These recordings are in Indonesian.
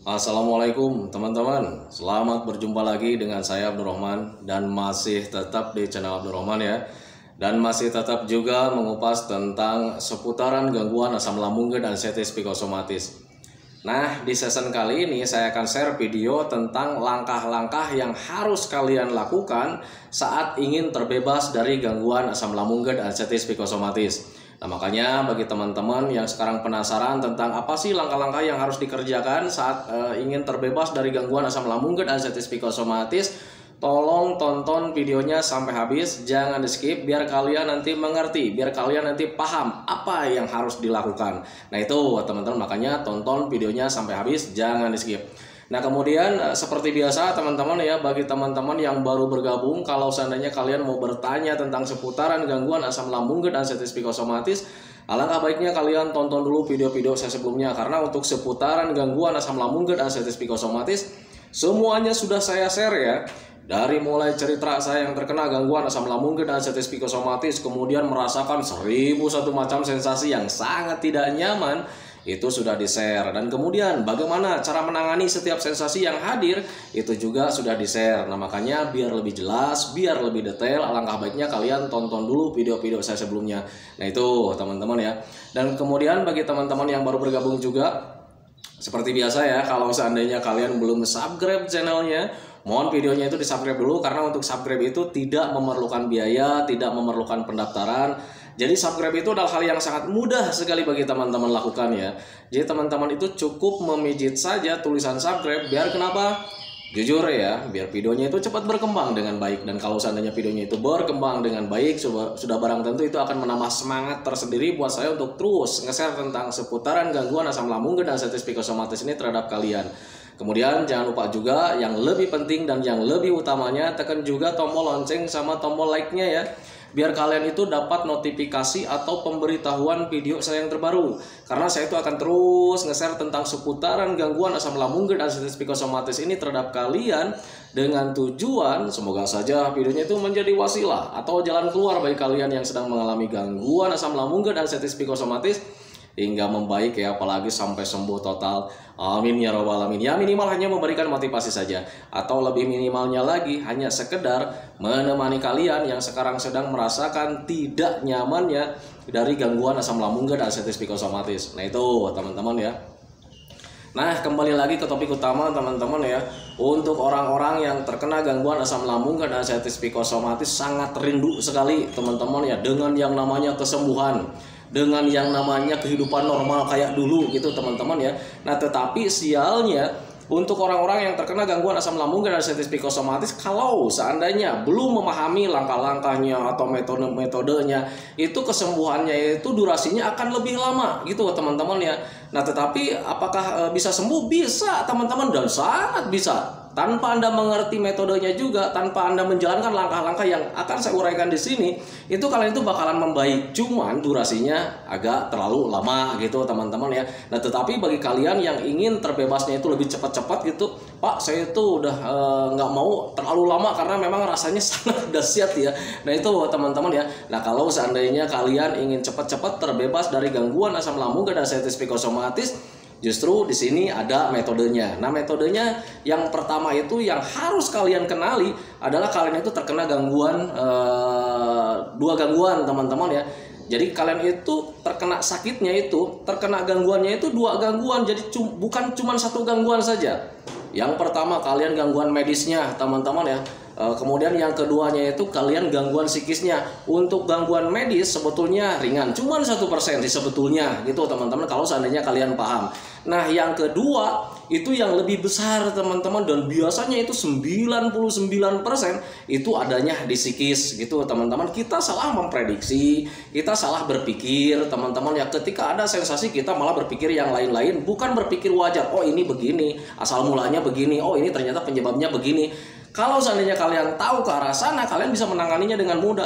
Assalamualaikum teman-teman, selamat berjumpa lagi dengan saya Abdurrahman dan masih tetap di channel Abdurrahman ya. Dan masih tetap juga mengupas tentang seputaran gangguan asam lambung dan anestesi psikosomatis. Nah, di season kali ini saya akan share video tentang langkah-langkah yang harus kalian lakukan saat ingin terbebas dari gangguan asam lambung dan anestesi psikosomatis. Nah, makanya bagi teman-teman yang sekarang penasaran tentang apa sih langkah-langkah yang harus dikerjakan saat ingin terbebas dari gangguan asam lambung dan anestesi psikosomatis, tolong tonton videonya sampai habis, jangan di-skip biar kalian nanti mengerti, biar kalian nanti paham apa yang harus dilakukan. Nah, itu teman-teman, makanya tonton videonya sampai habis, jangan di-skip. Nah, kemudian seperti biasa teman-teman ya, bagi teman-teman yang baru bergabung, kalau seandainya kalian mau bertanya tentang seputaran gangguan asam lambung dan anestesi psikosomatis, alangkah baiknya kalian tonton dulu video-video saya sebelumnya, karena untuk seputaran gangguan asam lambung dan anestesi psikosomatis semuanya sudah saya share ya. Dari mulai cerita saya yang terkena gangguan asam lambung dan anestesi psikosomatis, kemudian merasakan 1001 macam sensasi yang sangat tidak nyaman, itu sudah di-share. Dan kemudian bagaimana cara menangani setiap sensasi yang hadir, itu juga sudah di-share. Nah, makanya biar lebih jelas, biar lebih detail, alangkah baiknya kalian tonton dulu video-video saya sebelumnya. Nah, itu teman-teman ya. Dan kemudian bagi teman-teman yang baru bergabung juga, seperti biasa ya, kalau seandainya kalian belum subscribe channelnya, mohon videonya itu di-subscribe dulu, karena untuk subscribe itu tidak memerlukan biaya, tidak memerlukan pendaftaran. Jadi subscribe itu adalah hal yang sangat mudah sekali bagi teman-teman lakukan ya. Jadi teman-teman itu cukup memijit saja tulisan subscribe, biar kenapa? Jujur ya, biar videonya itu cepat berkembang dengan baik. Dan kalau seandainya videonya itu berkembang dengan baik, sudah barang tentu itu akan menambah semangat tersendiri buat saya untuk terus nge-share tentang seputaran gangguan asam lambung dan anestesi psikosomatis ini terhadap kalian. Kemudian jangan lupa juga yang lebih penting dan yang lebih utamanya, tekan juga tombol lonceng sama tombol like-nya ya, biar kalian itu dapat notifikasi atau pemberitahuan video saya yang terbaru. Karena saya itu akan terus nge-share tentang seputaran gangguan asam lambung dan anestesi psikosomatis ini terhadap kalian, dengan tujuan semoga saja videonya itu menjadi wasilah atau jalan keluar bagi kalian yang sedang mengalami gangguan asam lambung dan anestesi psikosomatis hingga membaik ya, apalagi sampai sembuh total. Amin ya rabbal alamin. Ya, minimal hanya memberikan motivasi saja, atau lebih minimalnya lagi hanya sekedar menemani kalian yang sekarang sedang merasakan tidak nyamannya dari gangguan asam lambung dan anestesi psikosomatis. Nah, itu teman-teman ya. Nah, kembali lagi ke topik utama teman-teman ya. Untuk orang-orang yang terkena gangguan asam lambung dan anestesi psikosomatis sangat rindu sekali teman-teman ya dengan yang namanya kesembuhan, dengan yang namanya kehidupan normal kayak dulu gitu teman-teman ya. Nah, tetapi sialnya untuk orang-orang yang terkena gangguan asam lambung dan anestesi psikosomatis, kalau seandainya belum memahami langkah-langkahnya atau metode-metodenya, itu kesembuhannya itu durasinya akan lebih lama gitu teman-teman ya. Nah, tetapi apakah bisa sembuh? Bisa teman-teman, dan sangat bisa. Tanpa Anda mengerti metodenya juga, tanpa Anda menjalankan langkah-langkah yang akan saya uraikan di sini, itu kalian itu bakalan membaik. Cuman durasinya agak terlalu lama gitu teman-teman ya. Nah, tetapi bagi kalian yang ingin terbebasnya itu lebih cepat-cepat gitu, Pak, saya itu udah nggak mau terlalu lama karena memang rasanya sangat dahsyat ya. Nah, itu teman-teman ya. Nah, kalau seandainya kalian ingin cepat-cepat terbebas dari gangguan asam lambung dan anestesi psikosomatis, justru di sini ada metodenya. Nah, metodenya yang pertama itu yang harus kalian kenali adalah kalian itu terkena gangguan, dua gangguan teman-teman ya. Jadi kalian itu terkena sakitnya itu, terkena gangguannya itu dua gangguan. Jadi bukan cuma satu gangguan saja. Yang pertama kalian gangguan medisnya teman-teman ya. Kemudian yang keduanya itu kalian gangguan psikisnya. Untuk gangguan medis sebetulnya ringan, cuman 1% sih sebetulnya gitu teman-teman, kalau seandainya kalian paham. Nah, yang kedua itu yang lebih besar teman-teman, dan biasanya itu 99% itu adanya di psikis gitu teman-teman. Kita salah memprediksi, kita salah berpikir teman-teman ya. Ketika ada sensasi kita malah berpikir yang lain-lain, bukan berpikir wajar. Oh, ini begini, asal mulanya begini, oh ini ternyata penyebabnya begini. Kalau seandainya kalian tahu ke arah sana, kalian bisa menanganinya dengan mudah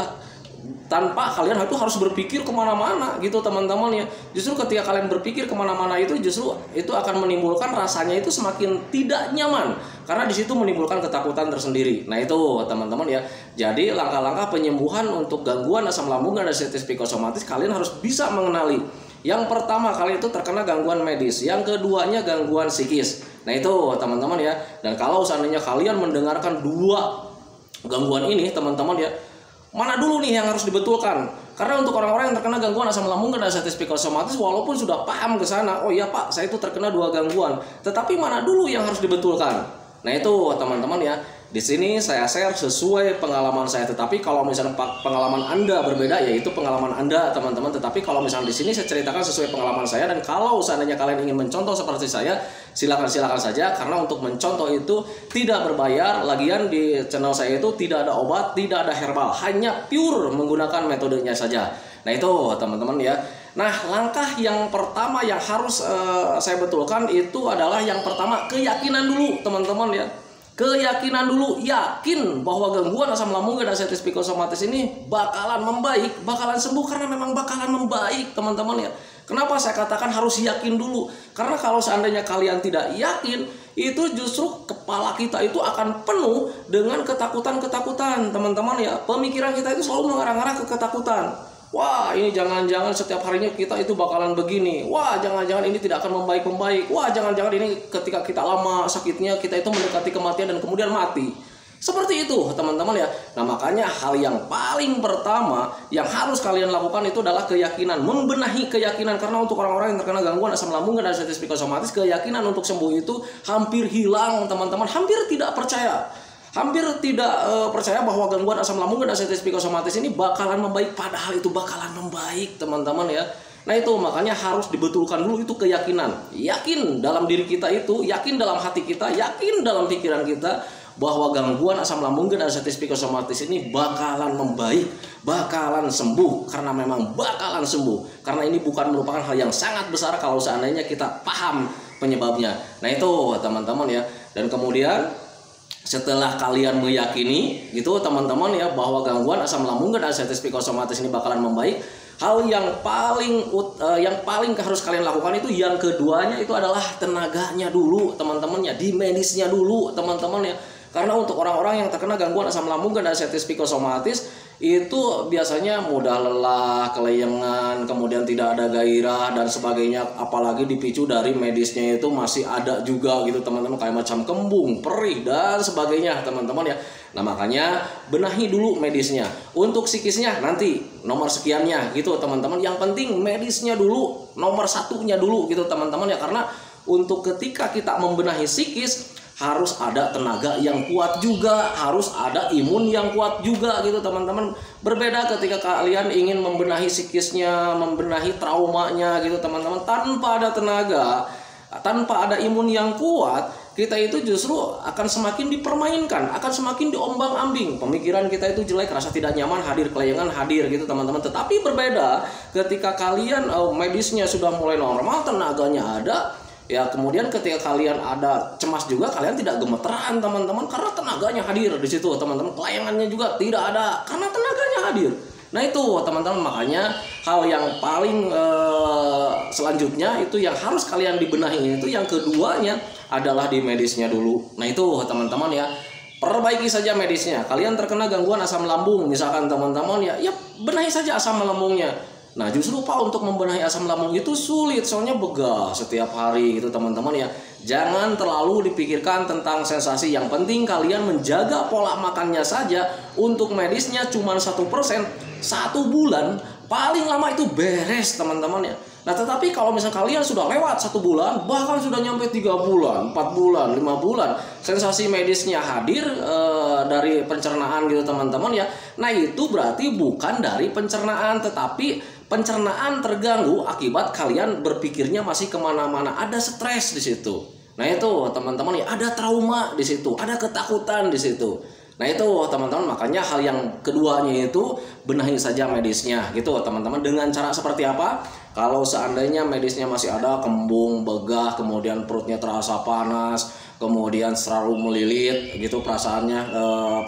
tanpa kalian itu harus berpikir kemana-mana gitu teman-teman ya. Justru ketika kalian berpikir kemana-mana itu justru itu akan menimbulkan rasanya itu semakin tidak nyaman, karena di situ menimbulkan ketakutan tersendiri. Nah, itu teman-teman ya. Jadi langkah-langkah penyembuhan untuk gangguan asam lambung dan anestesi psikosomatis kalian harus bisa mengenali. Yang pertama kalian itu terkena gangguan medis, yang keduanya gangguan psikis. Nah itu teman-teman ya. Dan kalau seandainya kalian mendengarkan dua gangguan ini teman-teman ya, mana dulu nih yang harus dibetulkan? Karena untuk orang-orang yang terkena gangguan asam lambung dan diabetes psikosomatis, walaupun sudah paham ke sana, oh iya Pak, saya itu terkena dua gangguan, tetapi mana dulu yang harus dibetulkan? Nah itu teman-teman ya. Di sini saya share sesuai pengalaman saya. Tetapi kalau misalnya pengalaman Anda berbeda, yaitu pengalaman Anda teman-teman. Tetapi kalau misalnya di sini saya ceritakan sesuai pengalaman saya. Dan kalau seandainya kalian ingin mencontoh seperti saya, silakan saja. Karena untuk mencontoh itu tidak berbayar. Lagian di channel saya itu tidak ada obat, tidak ada herbal, hanya pure menggunakan metodenya saja. Nah itu teman-teman ya. Nah langkah yang pertama yang harus saya betulkan itu adalah yang pertama keyakinan dulu teman-teman ya. Keyakinan dulu, yakin bahwa gangguan asam lambung dan diabetes psikosomatis ini bakalan membaik, bakalan sembuh, karena memang bakalan membaik teman-teman ya. Kenapa saya katakan harus yakin dulu? Karena kalau seandainya kalian tidak yakin, itu justru kepala kita itu akan penuh dengan ketakutan-ketakutan teman-teman ya. Pemikiran kita itu selalu mengarah-arah ke ketakutan. Wah ini jangan-jangan setiap harinya kita itu bakalan begini. Wah jangan-jangan ini tidak akan membaik-membaik. Wah jangan-jangan ini ketika kita lama sakitnya kita itu mendekati kematian dan kemudian mati. Seperti itu teman-teman ya. Nah makanya hal yang paling pertama yang harus kalian lakukan itu adalah keyakinan. Membenahi keyakinan. Karena untuk orang-orang yang terkena gangguan asam lambung dan diabetes psikosomatis, keyakinan untuk sembuh itu hampir hilang teman-teman. Hampir tidak percaya. Hampir tidak percaya bahwa gangguan asam lambung dan diabetes psikosomatis ini bakalan membaik, padahal itu bakalan membaik teman-teman ya. Nah itu makanya harus dibetulkan dulu itu keyakinan. Yakin dalam diri kita itu, yakin dalam hati kita, yakin dalam pikiran kita bahwa gangguan asam lambung dan diabetes psikosomatis ini bakalan membaik, bakalan sembuh, karena memang bakalan sembuh. Karena ini bukan merupakan hal yang sangat besar kalau seandainya kita paham penyebabnya. Nah itu teman-teman ya. Dan kemudian setelah kalian meyakini gitu teman-teman ya bahwa gangguan asam lambung dan diabetes psikosomatis ini bakalan membaik, hal yang paling harus kalian lakukan itu yang keduanya itu adalah tenaganya dulu teman-teman ya, di medisnya dulu teman-teman ya. Karena untuk orang-orang yang terkena gangguan asam lambung dan diabetes psikosomatis itu biasanya mudah lelah, kelayangan, kemudian tidak ada gairah dan sebagainya, apalagi dipicu dari medisnya itu masih ada juga gitu teman-teman, kayak macam kembung, perih dan sebagainya teman-teman ya. Nah makanya benahi dulu medisnya. Untuk psikisnya nanti nomor sekiannya gitu teman-teman. Yang penting medisnya dulu, nomor satunya dulu gitu teman-teman ya. Karena untuk ketika kita membenahi psikis harus ada tenaga yang kuat juga, harus ada imun yang kuat juga gitu teman-teman. Berbeda ketika kalian ingin membenahi psikisnya, membenahi traumanya gitu teman-teman, tanpa ada tenaga, tanpa ada imun yang kuat, kita itu justru akan semakin dipermainkan, akan semakin diombang-ambing. Pemikiran kita itu jelek, rasa tidak nyaman, hadir kelayangan, hadir gitu teman-teman. Tetapi berbeda ketika kalian medisnya sudah mulai normal, tenaganya ada. Ya kemudian ketika kalian ada cemas juga, kalian tidak gemeteran teman-teman, karena tenaganya hadir di situ teman-teman. Kelayangannya juga tidak ada karena tenaganya hadir. Nah itu teman-teman, makanya hal yang paling selanjutnya itu yang harus kalian dibenahi itu yang keduanya adalah di medisnya dulu. Nah itu teman-teman ya, perbaiki saja medisnya. Kalian terkena gangguan asam lambung misalkan teman-teman ya benahi saja asam lambungnya. Nah justru Pak, untuk membenahi asam lambung itu sulit, soalnya begah setiap hari gitu teman-teman ya. Jangan terlalu dipikirkan tentang sensasi, yang penting kalian menjaga pola makannya saja. Untuk medisnya cuma 1%, 1 bulan paling lama itu beres teman-teman ya. Nah tetapi kalau misalnya kalian sudah lewat 1 bulan, bahkan sudah nyampe 3 bulan, 4 bulan, 5 bulan, sensasi medisnya hadir dari pencernaan gitu teman-teman ya. Nah itu berarti bukan dari pencernaan, tetapi pencernaan terganggu akibat kalian berpikirnya masih kemana-mana, ada stres di situ. Nah itu teman-teman ya, ada trauma di situ, ada ketakutan di situ. Nah itu teman-teman, makanya hal yang keduanya itu benahi saja medisnya gitu teman-teman. Dengan cara seperti apa? Kalau seandainya medisnya masih ada kembung, begah, kemudian perutnya terasa panas, kemudian selalu melilit gitu perasaannya,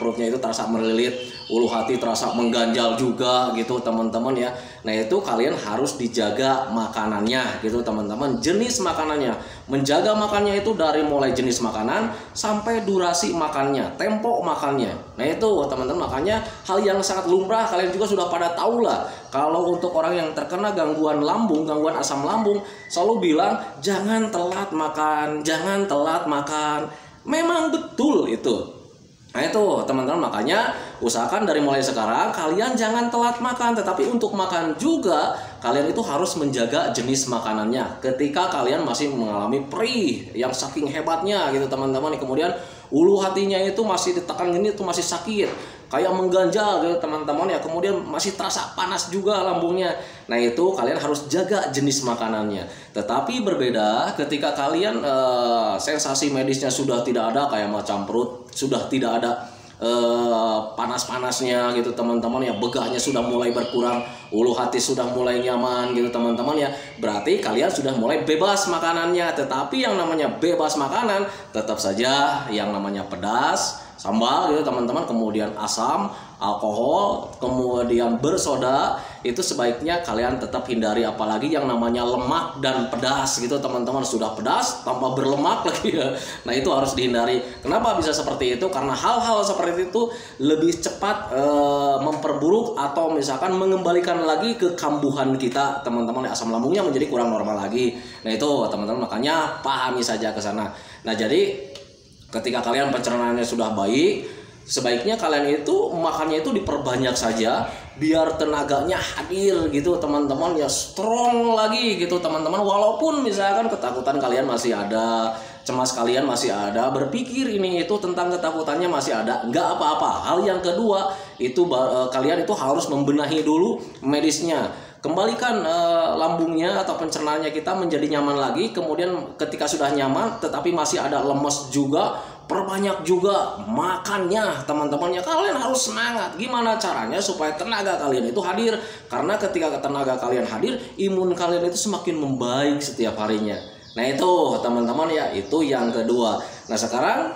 perutnya itu terasa melilit, ulu hati terasa mengganjal juga gitu teman-teman ya. Nah itu kalian harus dijaga makanannya gitu teman-teman, jenis makanannya. Menjaga makannya itu dari mulai jenis makanan sampai durasi makannya, tempo makannya. Nah itu teman-teman, makanya hal yang sangat lumrah, kalian juga sudah pada tahu lah. kalau untuk orang yang terkena gangguan lambung, gangguan asam lambung, selalu bilang jangan telat makan, jangan telat makan. Memang betul itu. Nah itu teman-teman, makanya usahakan dari mulai sekarang kalian jangan telat makan. Tetapi untuk makan juga kalian itu harus menjaga jenis makanannya. Ketika kalian masih mengalami perih yang saking hebatnya gitu teman-teman, kemudian ulu hatinya itu masih ditekan gini, itu masih sakit, kayak mengganjal gitu teman-teman ya, kemudian masih terasa panas juga lambungnya. Nah itu kalian harus jaga jenis makanannya. Tetapi berbeda ketika kalian sensasi medisnya sudah tidak ada, kayak macam perut sudah tidak ada panas-panasnya gitu teman-teman ya, begahnya sudah mulai berkurang, ulu hati sudah mulai nyaman gitu teman-teman ya, berarti kalian sudah mulai bebas makanannya. Tetapi yang namanya bebas makanan tetap saja yang namanya pedas, sambal gitu teman-teman, kemudian asam, alkohol, kemudian bersoda, itu sebaiknya kalian tetap hindari. Apalagi yang namanya lemak dan pedas gitu teman-teman, sudah pedas tanpa berlemak lagi ya. Nah itu harus dihindari. Kenapa bisa seperti itu? Karena hal-hal seperti itu lebih cepat memperburuk atau misalkan mengembalikan lagi ke kambuhan kita teman-teman, asam lambungnya menjadi kurang normal lagi. Nah itu teman-teman, makanya pahami saja ke sana. Nah jadi ketika kalian pencernaannya sudah baik, sebaiknya kalian itu makannya itu diperbanyak saja, biar tenaganya hadir gitu teman-teman ya, strong lagi gitu teman-teman. Walaupun misalkan ketakutan kalian masih ada, cemas kalian masih ada, berpikir ini itu tentang ketakutannya masih ada, nggak apa-apa. Hal yang kedua itu kalian itu harus membenahi dulu medisnya. Kembalikan lambungnya atau pencernaannya kita menjadi nyaman lagi. Kemudian ketika sudah nyaman tetapi masih ada lemes juga, perbanyak juga makannya teman-teman ya. Kalian harus semangat. Gimana caranya supaya tenaga kalian itu hadir? Karena ketika tenaga kalian hadir, imun kalian itu semakin membaik setiap harinya. Nah itu teman-teman ya, itu yang kedua. Nah sekarang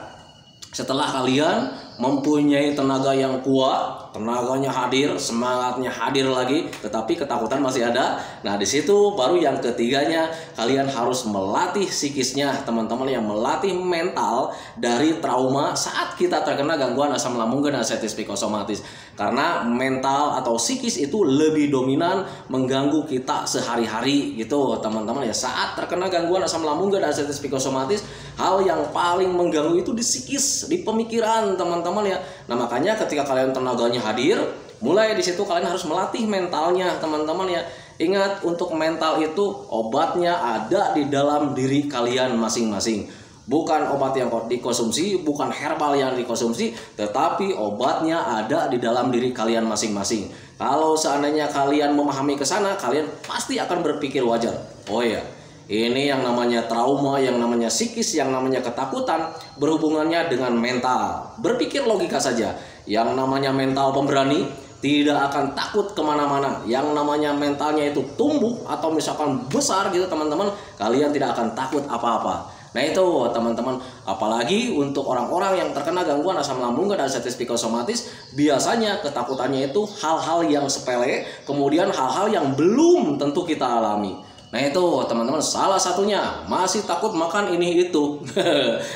setelah kalian mempunyai tenaga yang kuat, tenaganya hadir, semangatnya hadir lagi, tetapi ketakutan masih ada. Nah di situ baru yang ketiganya, kalian harus melatih psikisnya teman-teman, yang melatih mental dari trauma saat kita terkena gangguan asam lambung dan artritis psikosomatis. Karena mental atau psikis itu lebih dominan mengganggu kita sehari-hari gitu teman-teman ya. Saat terkena gangguan asam lambung dan artritis psikosomatis, hal yang paling mengganggu itu di psikis, di pemikiran teman-teman ya. Nah makanya ketika kalian tenaganya hadir, mulai di situ kalian harus melatih mentalnya teman-teman ya. Ingat, untuk mental itu obatnya ada di dalam diri kalian masing-masing. Bukan obat yang dikonsumsi, bukan herbal yang dikonsumsi, tetapi obatnya ada di dalam diri kalian masing-masing. Kalau seandainya kalian memahami ke sana, kalian pasti akan berpikir wajar. Oh ya, ini yang namanya trauma, yang namanya psikis, yang namanya ketakutan berhubungannya dengan mental. Berpikir logika saja. Yang namanya mental pemberani tidak akan takut kemana-mana. Yang namanya mentalnya itu tumbuh atau misalkan besar gitu teman-teman, kalian tidak akan takut apa-apa. Nah itu teman-teman, apalagi untuk orang-orang yang terkena gangguan asam lambung dan artritis psikosomatis, biasanya ketakutannya itu hal-hal yang sepele, kemudian hal-hal yang belum tentu kita alami. Nah itu teman-teman, salah satunya masih takut makan ini itu.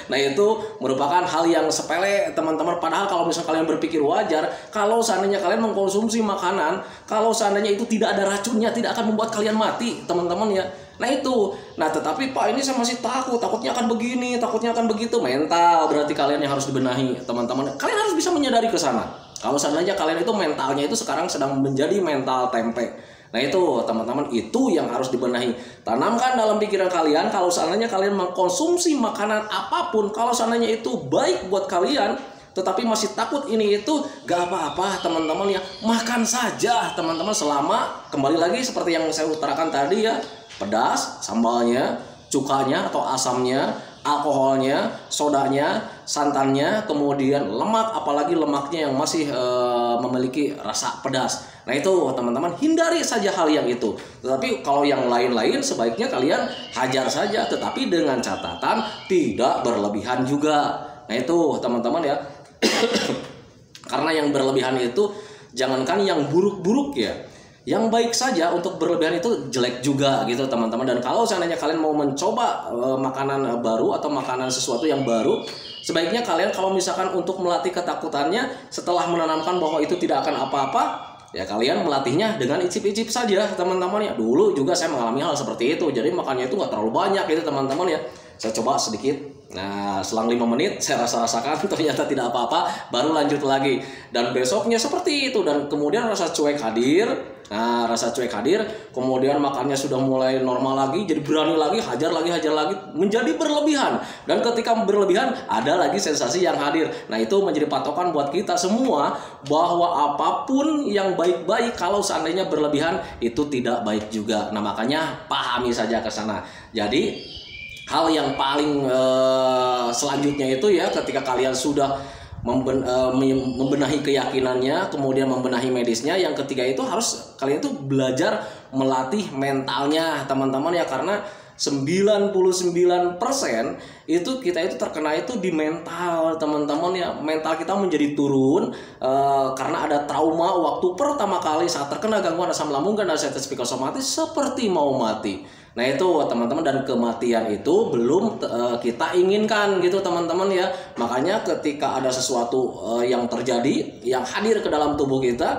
Nah itu merupakan hal yang sepele teman-teman. Padahal kalau misalnya kalian berpikir wajar, kalau seandainya kalian mengkonsumsi makanan, kalau seandainya itu tidak ada racunnya, tidak akan membuat kalian mati teman-teman ya. Nah itu, nah tetapi Pak ini saya masih takut, takutnya akan begini, takutnya akan begitu. Mental berarti kalian yang harus dibenahi teman-teman. Kalian harus bisa menyadari ke sana. Kalau seandainya kalian itu mentalnya itu sekarang sedang menjadi mental tempe. Nah itu teman-teman, itu yang harus dibenahi. Tanamkan dalam pikiran kalian, kalau seandainya kalian mengkonsumsi makanan apapun, kalau seandainya itu baik buat kalian, tetapi masih takut ini itu, gak apa-apa teman-teman ya. Makan saja teman-teman, selama kembali lagi seperti yang saya utarakan tadi ya, pedas, sambalnya, cukanya atau asamnya, alkoholnya, sodanya, santannya, kemudian lemak, apalagi lemaknya yang masih memiliki rasa pedas. Nah itu teman-teman, hindari saja hal yang itu. Tetapi kalau yang lain-lain sebaiknya kalian hajar saja, tetapi dengan catatan tidak berlebihan juga. Nah itu teman-teman ya. Karena yang berlebihan itu jangankan yang buruk-buruk ya, yang baik saja untuk berlebihan itu jelek juga gitu teman-teman. Dan kalau seandainya kalian mau mencoba makanan baru atau makanan sesuatu yang baru, sebaiknya kalian kalau misalkan untuk melatih ketakutannya, setelah menanamkan bahwa itu tidak akan apa-apa, Ya kalian melatihnya dengan icip-icip saja teman-teman ya. Dulu juga saya mengalami hal seperti itu. Jadi makannya itu nggak terlalu banyak gitu teman-teman ya. Saya coba sedikit. Nah selang 5 menit saya rasakan ternyata tidak apa-apa. Baru lanjut lagi. Dan besoknya seperti itu. Dan kemudian rasa cuek hadir. Nah rasa cuek hadir. Kemudian makannya sudah mulai normal lagi. Jadi berani lagi, hajar lagi. Menjadi berlebihan. Dan ketika berlebihan ada lagi sensasi yang hadir. Nah itu menjadi patokan buat kita semua. Bahwa apapun yang baik-baik kalau seandainya berlebihan itu tidak baik juga. Nah makanya pahami saja ke sana. Jadi hal yang paling selanjutnya itu ya ketika kalian sudah membenahi keyakinannya, kemudian membenahi medisnya, yang ketiga itu harus kalian tuh belajar melatih mentalnya teman-teman ya, karena 99% itu kita itu terkena itu di mental teman-teman ya. Mental kita menjadi turun karena ada trauma waktu pertama kali saat terkena gangguan asam lambung dan diabetes psikosomatis seperti mau mati. Nah itu teman-teman, dan kematian itu belum kita inginkan gitu teman-teman ya. Makanya ketika ada sesuatu yang terjadi, yang hadir ke dalam tubuh kita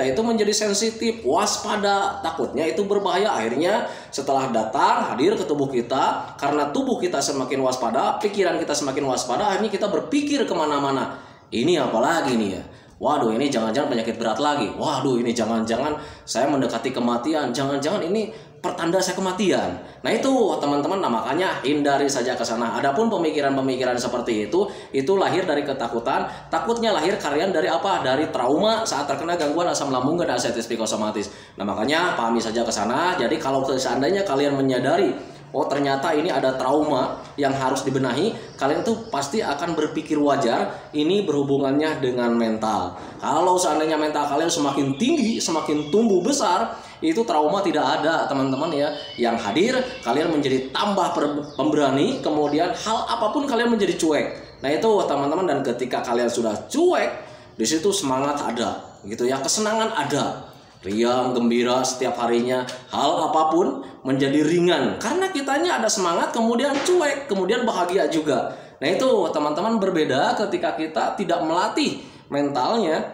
itu menjadi sensitif, waspada, takutnya itu berbahaya. Akhirnya setelah datang hadir ke tubuh kita, karena tubuh kita semakin waspada, pikiran kita semakin waspada, akhirnya kita berpikir kemana-mana. Ini apa lagi nih ya? Waduh ini jangan-jangan penyakit berat lagi. Waduh ini jangan-jangan saya mendekati kematian. Jangan-jangan ini pertanda saya kematian. Nah itu teman-teman, nah makanya hindari saja ke sana. Adapun pemikiran-pemikiran seperti itu lahir dari ketakutan. Takutnya lahir kalian dari apa? Dari trauma saat terkena gangguan asam lambung dan diabetes psikosomatis. Nah makanya pahami saja ke sana. Jadi kalau seandainya kalian menyadari, oh ternyata ini ada trauma yang harus dibenahi, kalian tuh pasti akan berpikir wajar, ini berhubungannya dengan mental. Kalau seandainya mental kalian semakin tinggi, semakin tumbuh besar, itu trauma tidak ada teman-teman ya. Yang hadir kalian menjadi tambah pemberani, kemudian hal apapun kalian menjadi cuek. Nah itu teman-teman, dan ketika kalian sudah cuek, di situ semangat ada gitu ya, kesenangan ada, riang, gembira setiap harinya, hal apapun menjadi ringan karena kitanya ada semangat, kemudian cuek, kemudian bahagia juga. Nah itu teman-teman berbeda ketika kita tidak melatih mentalnya.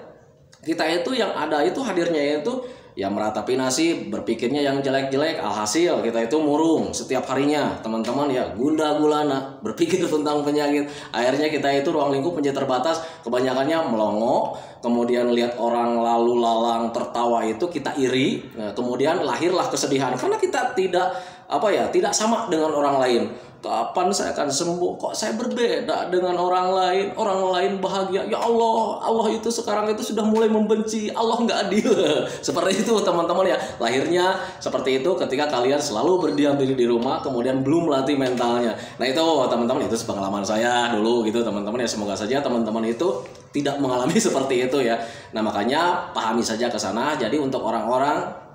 Kita itu yang ada itu hadirnya itu ya meratapi nasib, berpikirnya yang jelek-jelek, alhasil kita itu murung setiap harinya teman-teman ya, gundah gulana, berpikir tentang penyakit. Akhirnya kita itu ruang lingkup menjadi terbatas, kebanyakannya melongo, kemudian lihat orang lalu lalang tertawa itu kita iri. Nah, kemudian lahirlah kesedihan karena kita tidak tidak sama dengan orang lain. Kapan saya akan sembuh? Kok saya berbeda dengan orang lain? Orang lain bahagia. Ya Allah, Allah itu sekarang itu sudah mulai membenci. Allah nggak adil. Seperti itu teman-teman ya. Lahirnya seperti itu ketika kalian selalu berdiam diri di rumah, kemudian belum melatih mentalnya. Nah itu teman-teman, itu pengalaman saya dulu gitu teman-teman ya. Semoga saja teman-teman itu tidak mengalami seperti itu ya. Nah makanya pahami saja ke sana. Jadi untuk orang-orang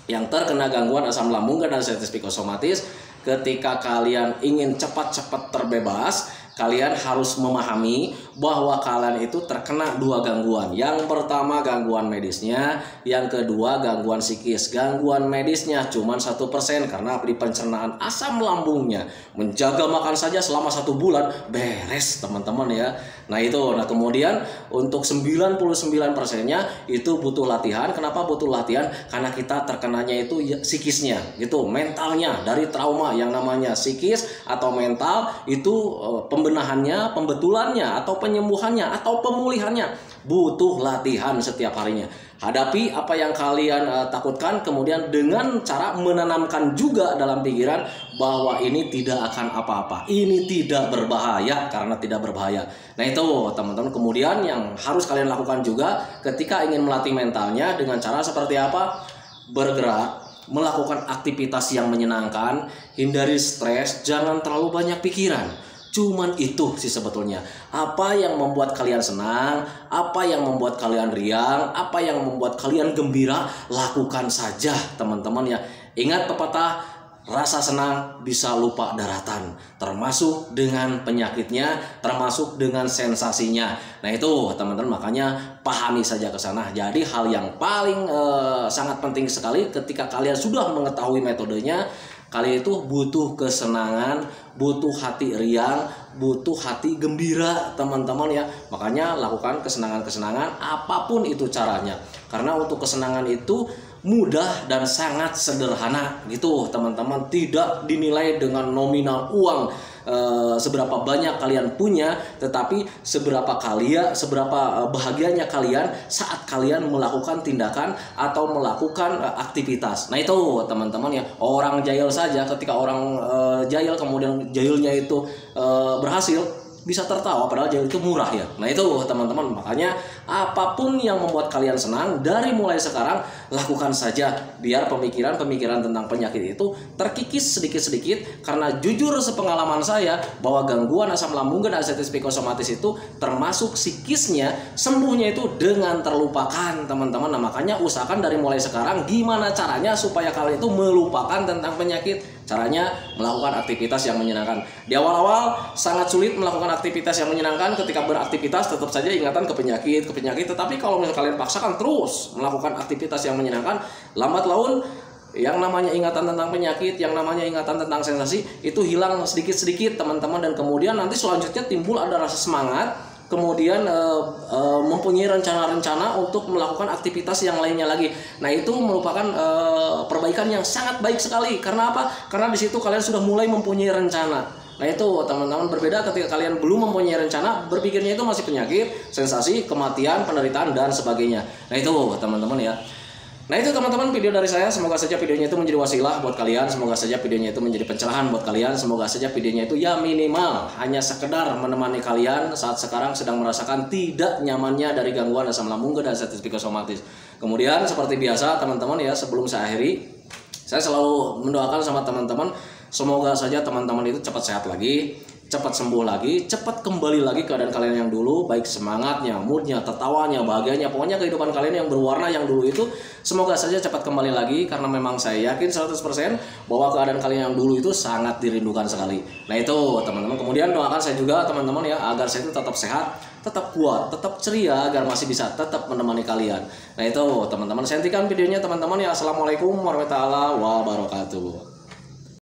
yang terkena gangguan asam lambung dan diabetes psikosomatis, ketika kalian ingin cepat-cepat terbebas, kalian harus memahami bahwa kalian itu terkena dua gangguan. Yang pertama gangguan medisnya, yang kedua gangguan psikis. Gangguan medisnya cuma 1% karena di pencernaan asam lambungnya. Menjaga makan saja selama 1 bulan beres teman-teman ya. Nah itu, nah kemudian untuk 99%-nya itu butuh latihan. Kenapa butuh latihan? Karena kita terkenanya itu ya, psikisnya gitu, mentalnya. Dari trauma yang namanya psikis atau mental itu pembenahannya, pembetulannya atau penyembuhannya atau pemulihannya butuh latihan setiap harinya. Hadapi apa yang kalian takutkan, kemudian dengan cara menanamkan juga dalam pikiran bahwa ini tidak akan apa-apa, ini tidak berbahaya, karena tidak berbahaya. Nah itu teman-teman, kemudian yang harus kalian lakukan juga ketika ingin melatih mentalnya dengan cara seperti apa? Bergerak, melakukan aktivitas yang menyenangkan, hindari stres, jangan terlalu banyak pikiran. Cuman itu sih sebetulnya. Apa yang membuat kalian senang, apa yang membuat kalian riang, apa yang membuat kalian gembira, lakukan saja teman-teman ya. Ingat pepatah, rasa senang bisa lupa daratan, termasuk dengan penyakitnya, termasuk dengan sensasinya. Nah itu teman-teman, makanya pahami saja ke sana. Jadi hal yang paling sangat penting sekali ketika kalian sudah mengetahui metodenya, Kalian itu butuh kesenangan, butuh hati riang, butuh hati gembira teman-teman ya. Makanya lakukan kesenangan-kesenangan apapun itu caranya. Karena untuk kesenangan itu mudah dan sangat sederhana gitu teman-teman. Tidak dinilai dengan nominal uang seberapa banyak kalian punya, tetapi seberapa bahagianya kalian saat kalian melakukan tindakan atau melakukan aktivitas. Nah itu teman-teman ya, orang jahil saja ketika orang jahil kemudian jahilnya itu berhasil bisa tertawa padahal jahil itu murah ya. Nah itu teman-teman, makanya apapun yang membuat kalian senang dari mulai sekarang lakukan saja biar pemikiran tentang penyakit itu terkikis sedikit-sedikit. Karena jujur sepengalaman saya bahwa gangguan asam lambung dan artritis psikosomatis itu termasuk psikisnya sembuhnya itu dengan terlupakan teman-teman. Nah makanya usahakan dari mulai sekarang gimana caranya supaya kalian itu melupakan tentang penyakit. Caranya melakukan aktivitas yang menyenangkan. Di awal-awal sangat sulit melakukan aktivitas yang menyenangkan. Ketika beraktivitas tetap saja ingatan ke penyakit. Tetapi kalau misalnya kalian paksakan terus melakukan aktivitas yang menyenangkan, lambat laun yang namanya ingatan tentang penyakit, yang namanya ingatan tentang sensasi itu hilang sedikit-sedikit teman-teman. Dan kemudian nanti selanjutnya timbul ada rasa semangat, kemudian mempunyai rencana-rencana untuk melakukan aktivitas yang lainnya lagi. Nah itu merupakan perbaikan yang sangat baik sekali. Karena apa? Karena di situ kalian sudah mulai mempunyai rencana. Nah itu teman-teman, berbeda ketika kalian belum mempunyai rencana, berpikirnya itu masih penyakit, sensasi, kematian, penderitaan dan sebagainya. Nah itu teman-teman ya. Nah itu teman-teman video dari saya. Semoga saja videonya itu menjadi wasilah buat kalian. Semoga saja videonya itu menjadi pencerahan buat kalian. Semoga saja videonya itu ya minimal hanya sekedar menemani kalian saat sekarang sedang merasakan tidak nyamannya dari gangguan asam lambung dan artritis psikosomatis. Kemudian seperti biasa teman-teman ya, sebelum saya akhiri, saya selalu mendoakan sama teman-teman, semoga saja teman-teman itu cepat sehat lagi, cepat sembuh lagi, cepat kembali lagi keadaan kalian yang dulu, baik semangatnya, moodnya, tertawanya, bahagianya, pokoknya kehidupan kalian yang berwarna yang dulu itu semoga saja cepat kembali lagi. Karena memang saya yakin 100% bahwa keadaan kalian yang dulu itu sangat dirindukan sekali. Nah itu teman-teman, kemudian doakan saya juga teman-teman ya, agar saya itu tetap sehat, tetap kuat, tetap ceria, agar masih bisa tetap menemani kalian. Nah itu teman-teman, saya hentikan videonya teman-teman ya. Assalamualaikum warahmatullahi wabarakatuh.